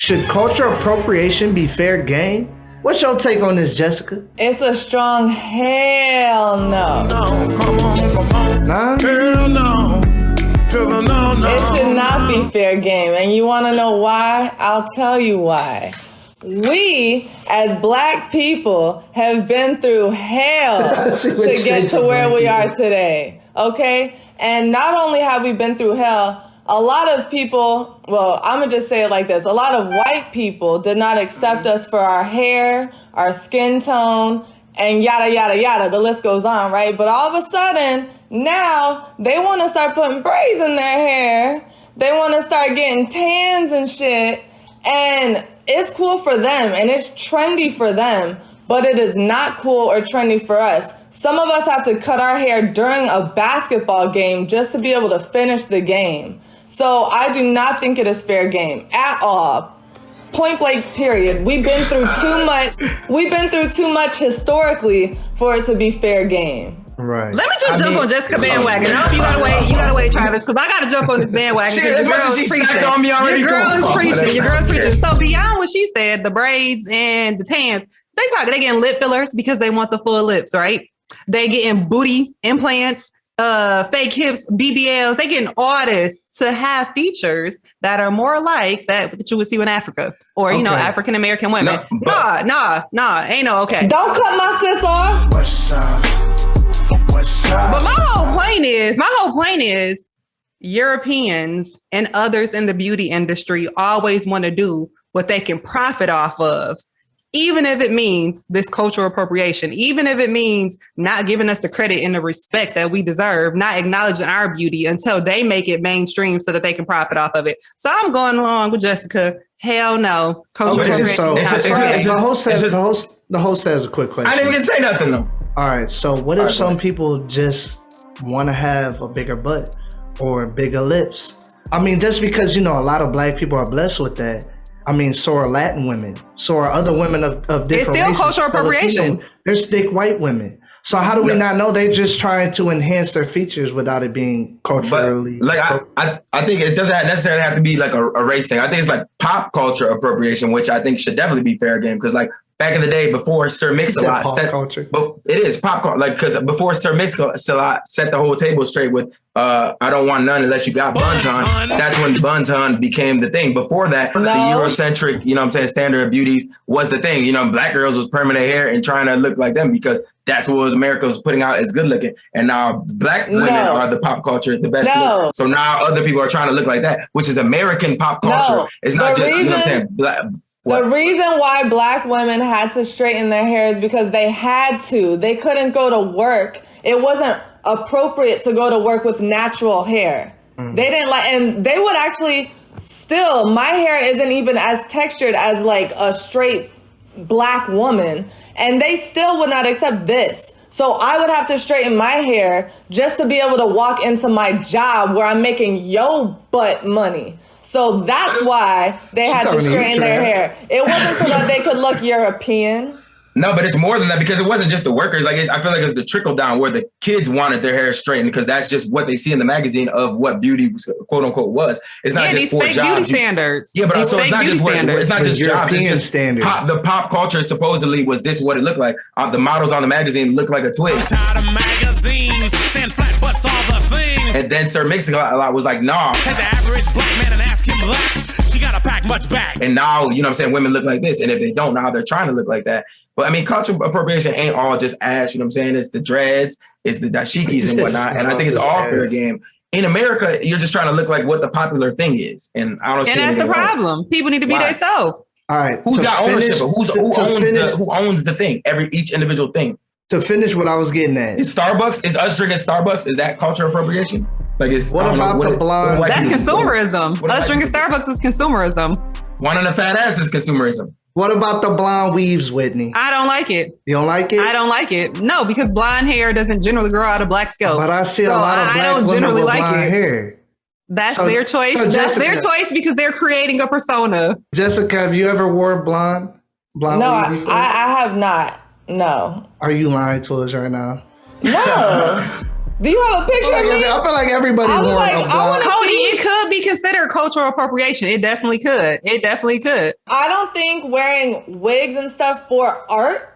Should cultural appropriation be fair game? What's your take on this, Jessica? It's a strong hell no. No, come on. Nah? Hell no. No. It should not be fair game. And you want to know why? I'll tell you why. We, as Black people, have been through hell to get to where we are today. Okay? And not only have we been through hell, a lot of people, well, I'm going to just say it like this. A lot of white people did not accept us for our hair, our skin tone, and yada, yada, yada. The list goes on, right? But all of a sudden, now they want to start putting braids in their hair. They want to start getting tans and shit. And it's cool for them and it's trendy for them, but it is not cool or trendy for us. Some of us have to cut our hair during a basketball game just to be able to finish the game. So I do not think it is fair game at all. Point blank, period. We've been through too much historically for it to be fair game. Right. Let me just jump on Jessica bandwagon. No, you gotta wait, Travis, because I gotta jump on this bandwagon. Shit, as much as she stacked on me already. Your girl is preaching. So beyond what she said, the braids and the tans, they getting lip fillers because they want the full lips, right? They getting booty implants, fake hips, BBLs. They getting artists to have features that are more like that you would see in Africa or, you know, African American women. Nah, ain't no okay. Don't cut my sis off. What's up? But my whole point is Europeans and others in the beauty industry always want to do what they can profit off of, even if it means this cultural appropriation, even if it means not giving us the credit and the respect that we deserve, not acknowledging our beauty until they make it mainstream so that they can profit off of it. So I'm going along with Jessica. Hell no. Cultural appropriation. The host has a quick question. I didn't even say nothing though. All right, so what if some people just want to have a bigger butt or bigger lips? I mean, just because, you know, a lot of Black people are blessed with that. I mean, so are Latin women. So are other women of different races. It's still cultural appropriation. Filipino, there's thick white women. So how do we not know they're just trying to enhance their features without it being culturally? But, like, I think it doesn't necessarily have to be like a race thing. I think it's like pop culture appropriation, which I think should definitely be fair game. Because like back in the day before Sir Mix-a-Lot but it is pop culture. Like, because before Sir Mix-a-Lot set the whole table straight with I don't want none unless you got buns on. That's when buns on became the thing. Before that, the Eurocentric, you know what I'm saying, standard of beauties was the thing. You know, Black girls was permanent hair and trying to look like them because that's what America was putting out as good looking. And now Black women are the pop culture, the best look. So now other people are trying to look like that, which is American pop culture. It's not just, you know what I'm saying, Black. The reason why Black women had to straighten their hair is because they had to. They couldn't go to work. It wasn't appropriate to go to work with natural hair. They didn't like, and they would actually still, my hair isn't even as textured as like a straight Black woman, and they still would not accept this. So I would have to straighten my hair just to be able to walk into my job where I'm making yo butt money. So that's why they had to straighten their hair. It wasn't so that they could look European. No, but it's more than that because it wasn't just the workers. Like I feel like it's the trickle down where the kids wanted their hair straightened because that's just what they see in the magazine of what beauty, quote unquote, was. It's not just for jobs. Beauty standards. Yeah, but also it's not just it's not just jobs. It's just standards. The pop culture supposedly was this what it looked like. The models on the magazine looked like a twig. Tired of magazines, sand flat butts all the thing. And then Sir Mix-a-Lot was like, nah. Take the average Black man and ask him that. She gotta pack much back. And now, you know what I'm saying, women look like this. And if they don't, now they're trying to look like that. But I mean, cultural appropriation ain't all just ass, you know what I'm saying? It's the dreads, it's the dashikis and whatnot. And I think it's all fair game. In America, you're just trying to look like what the popular thing is. And I don't see that's the problem. People need to be themselves. All right. Who's got ownership? Who owns the thing? Each individual thing. To finish what I was getting at. Is Starbucks, is us drinking Starbucks, is that cultural appropriation? Like it's, what about the blonde? That's consumerism. Us drinking Starbucks is consumerism. Wanting a fat ass is consumerism. What about the blonde weaves, Whitney? I don't like it. You don't like it? I don't like it. No, because blonde hair doesn't generally grow out of Black scalps. But I see a lot of Black women with blonde hair. That's their choice. That's their choice because they're creating a persona. Jessica, have you ever worn blonde? No, I have not. No. Are you lying to us right now? No. Do you have a picture of me? I feel like everybody wore Cody, it could be considered cultural appropriation. It definitely could. I don't think wearing wigs and stuff for art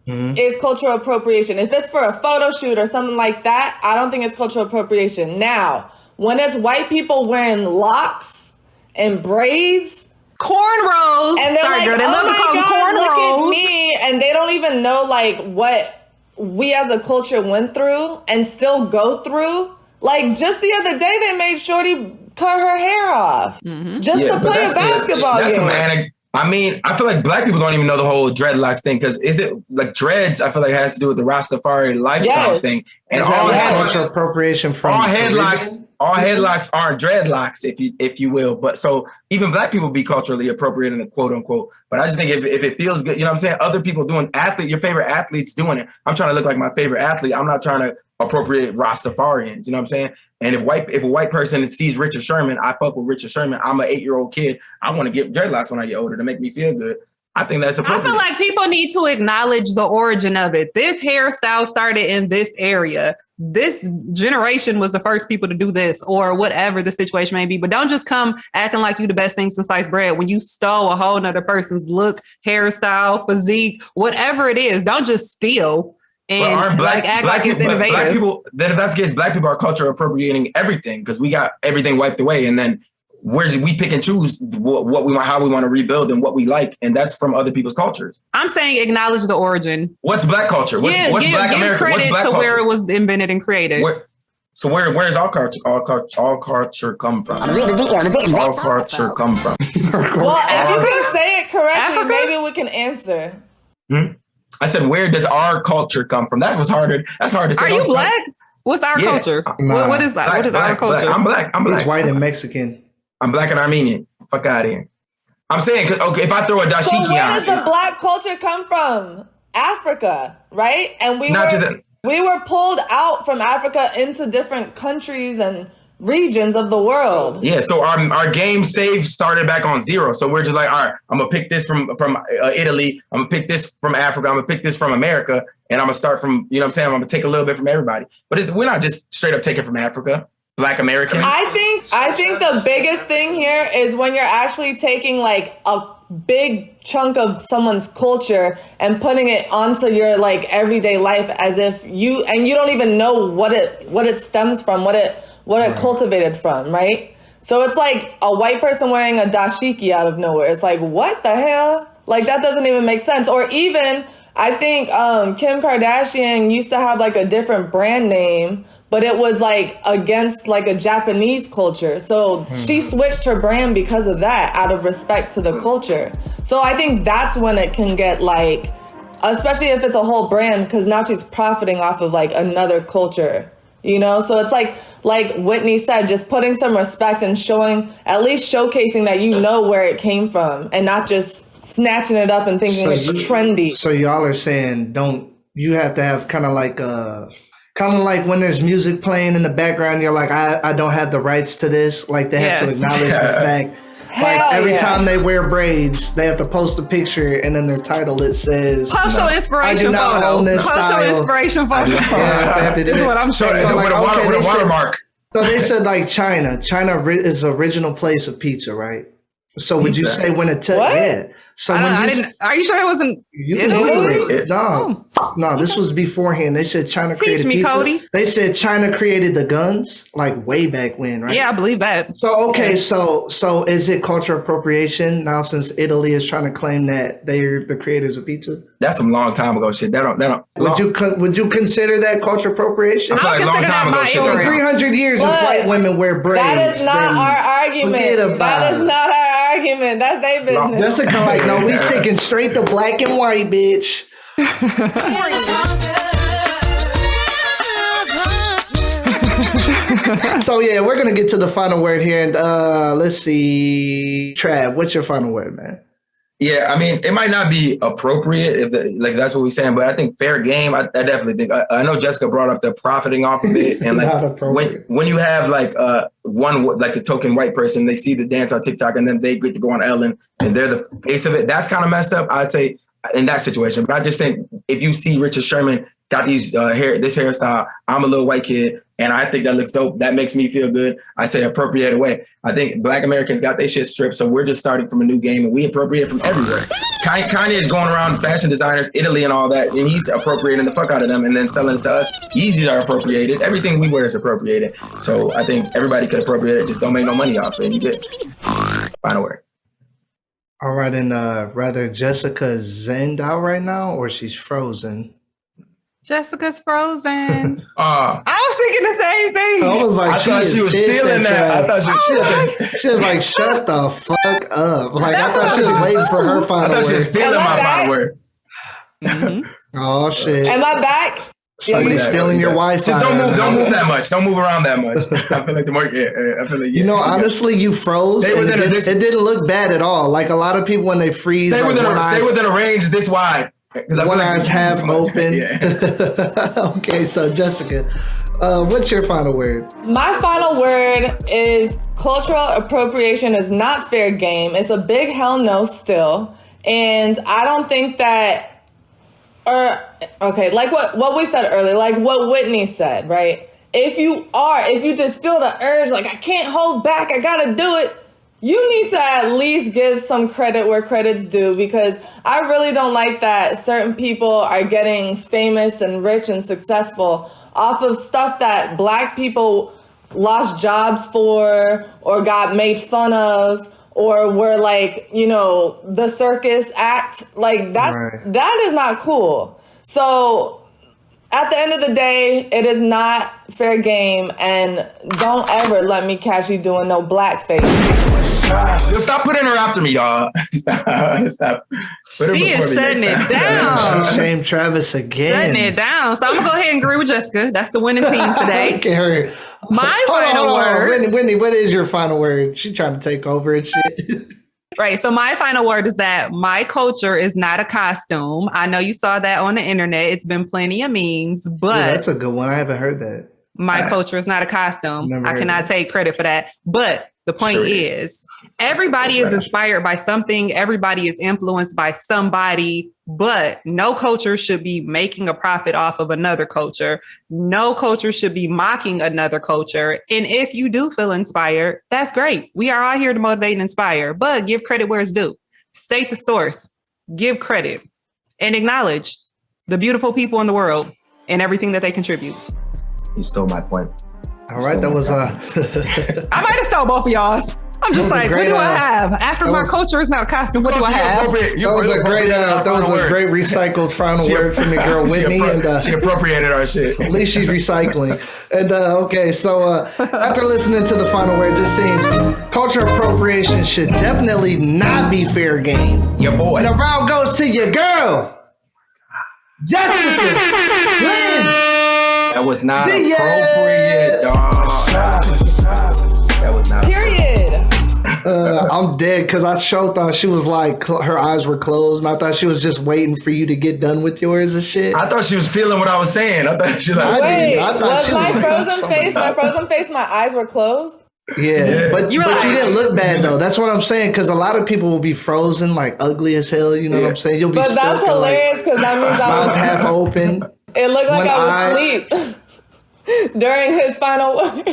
is cultural appropriation. If it's for a photo shoot or something like that, I don't think it's cultural appropriation. Now, when it's white people wearing locks and braids, cornrows, and they're like, oh my God, look at me, and they don't even know like what we as a culture went through and still go through. Like just the other day, they made Shorty cut her hair off just to play a basketball game. I mean, I feel like black people don't even know the whole dreadlocks thing because is it like dreads? I feel like it has to do with the Rastafari lifestyle thing. And all cultural appropriation from all headlocks aren't dreadlocks, if you will. But so even black people be culturally appropriating, quote unquote. But I just think if it feels good, you know what I'm saying? Other people doing your favorite athletes doing it. I'm trying to look like my favorite athlete. I'm not trying to appropriate Rastafarians. You know what I'm saying? And if a white person sees Richard Sherman, I fuck with Richard Sherman. I'm an 8-year-old kid. I want to get dreadlocks when I get older to make me feel good. I think that's appropriate. I feel like people need to acknowledge the origin of it. This hairstyle started in this area. This generation was the first people to do this or whatever the situation may be. But don't just come acting like you the best thing since sliced bread when you stole a whole nother person's look, hairstyle, physique, whatever it is. Don't just steal. And act like it's innovative. Black people, then if that's the case, black people are culture appropriating everything because we got everything wiped away, and then we pick and choose what we want, how we want to rebuild, and what we like, and that's from other people's cultures. I'm saying acknowledge the origin. What's black culture? What's Black America? Credit to where it was invented and created. Where's all culture come from? All culture come from. Well, if you can say it correctly, maybe we can answer. I said, where does our culture come from? That was harder. That's hard to say. Are you black? What's our culture? Nah. What is that? What is our culture? Black. I'm black. He's white and Mexican. I'm black and Armenian. Fuck out of here. I'm saying, okay, if I throw a dashiki so where does the black culture come from? Africa, right? And we were pulled out from Africa into different countries and regions of the world. Yeah, so our game save started back on zero. So we're just like, all right, I'm gonna pick this from Italy. I'm gonna pick this from Africa. I'm gonna pick this from America, and I'm gonna start from, you know what I'm saying? I'm gonna take a little bit from everybody. But we're not just straight up taking from Africa. Black American. I think the biggest thing here is when you're actually taking like a big chunk of someone's culture and putting it onto your like everyday life as if you don't even know what it stems from, what it cultivated from, right? So it's like a white person wearing a dashiki out of nowhere. It's like, what the hell? Like that doesn't even make sense. Or even I think Kim Kardashian used to have like a different brand name, but it was like against like a Japanese culture. So she switched her brand because of that, out of respect to the culture. So I think that's when it can get like, especially if it's a whole brand, because now she's profiting off of like another culture, you know? So it's like Whitney said, just putting some respect and at least showcasing that you know where it came from and not just snatching it up and thinking it's trendy. So y'all are saying you have to have kind of like when there's music playing in the background, you're like, I don't have the rights to this. Like they have to acknowledge the fact. Like every time they wear braids, they have to post a picture, and in their title it says, "Post your inspiration photo." Post your inspiration photo. Yeah, they have to do That's what I'm showing. So like, with a watermark. So they said like China is the original place of pizza, right? So would you say when it took? Yeah. So I didn't. Are you sure it wasn't? You can Google it. No. This was beforehand. They said China created pizza. Cody. They said China created the guns, like way back when, right? Yeah, I believe that. So okay, so is it cultural appropriation now since Italy is trying to claim that they're the creators of pizza? That's some long time ago shit. Would you consider that cultural appropriation? I feel like long time ago shit. So 300 years of white women wear braids. That is not our argument. That is not our argument. That's their business. That's a kind of like, no, we sticking straight to black and white, bitch. So yeah, we're gonna get to the final word here, and let's see, Trav, what's your final word, man? Yeah, I mean, it might not be appropriate if that's what we're saying, but I think fair game. I definitely think. I know Jessica brought up the profiting off of it, and like when you have like one like a token white person, they see the dance on TikTok, and then they get to go on Ellen, and they're the face of it. That's kind of messed up, I'd say, in that situation. But I just think if you see Richard Sherman got this hairstyle, I'm a little white kid, And I think that looks dope. That makes me feel good. I say appropriate away. I think Black Americans got their shit stripped, so we're just starting from a new game, and we appropriate from everywhere. Kanye is going around fashion designers, Italy and all that, and he's appropriating the fuck out of them and then selling it to us. Yeezys are appropriated. Everything we wear is appropriated. So I think everybody could appropriate it, just don't make no money off it, and you get final word. All right, and rather Jessica zenned out right now, or she's frozen? Jessica's frozen. I was thinking the same thing. I was like, she was feeling that. I thought she was like, shut the fuck up. Like, I thought she was waiting for her final word. I thought she was feeling my final word. Mm-hmm. Oh, shit. Am I back? Somebody's stealing your Wi-Fi. Just don't move that much. Don't move around that much. I feel like the more, I feel like, you know, honestly, you froze. It didn't look bad at all. Like a lot of people when they freeze, stay within a range this wide. One eye's half open. Okay, so Jessica, what's your final word? My final word is cultural appropriation is not fair game. It's a big hell no still. And I don't think that, like what we said earlier, like what Whitney said, right? If you just feel the urge, like I can't hold back, I gotta do it, you need to at least give some credit where credit's due, because I really don't like that certain people are getting famous and rich and successful off of stuff that Black people lost jobs for or got made fun of or were like, you know, the circus act. Like that, That is not cool. So at the end of the day, it is not fair game, and don't ever let me catch you doing no blackface. Yo, stop putting her after me, y'all. Stop. She is shutting it down. Shame Travis again. Shutting it down. So I'm going to go ahead and agree with Jessica. That's the winning team today. My final word. Whitney, what is your final word? She trying to take over and shit. Right. So my final word is that my culture is not a costume. I know you saw that on the internet. It's been plenty of memes, but that's a good one. I haven't heard that. My culture is not a costume. I cannot take credit for that. But the point is, everybody is inspired by something. Everybody is influenced by somebody, but no culture should be making a profit off of another culture. No culture should be mocking another culture. And if you do feel inspired, that's great. We are all here to motivate and inspire, but give credit where it's due. State the source, give credit, and acknowledge the beautiful people in the world and everything that they contribute. You stole my point. All right, that was I might have stole both of y'all's. I'm just like, what do I have? After my culture is not a costume, what do I have? That was a great recycled final word from your girl Whitney. She appropriated our shit. At least she's recycling. And okay, so after listening to the final words, it seems cultural appropriation should definitely not be fair game. Your boy. And the round goes to your girl, Jessica Lynn. That was not appropriate, dog. That was not. Period. I'm dead because I sure thought she was like her eyes were closed, and I thought she was just waiting for you to get done with yours and shit. I thought she was feeling what I was saying. I thought she like. Was my frozen face? My eyes were closed. Yeah, but you didn't look bad though. That's what I'm saying, because a lot of people will be frozen, like ugly as hell. You know what I'm saying? You'll be. But that's hilarious because that means I was mouth half open. It looked like I was asleep during his final word.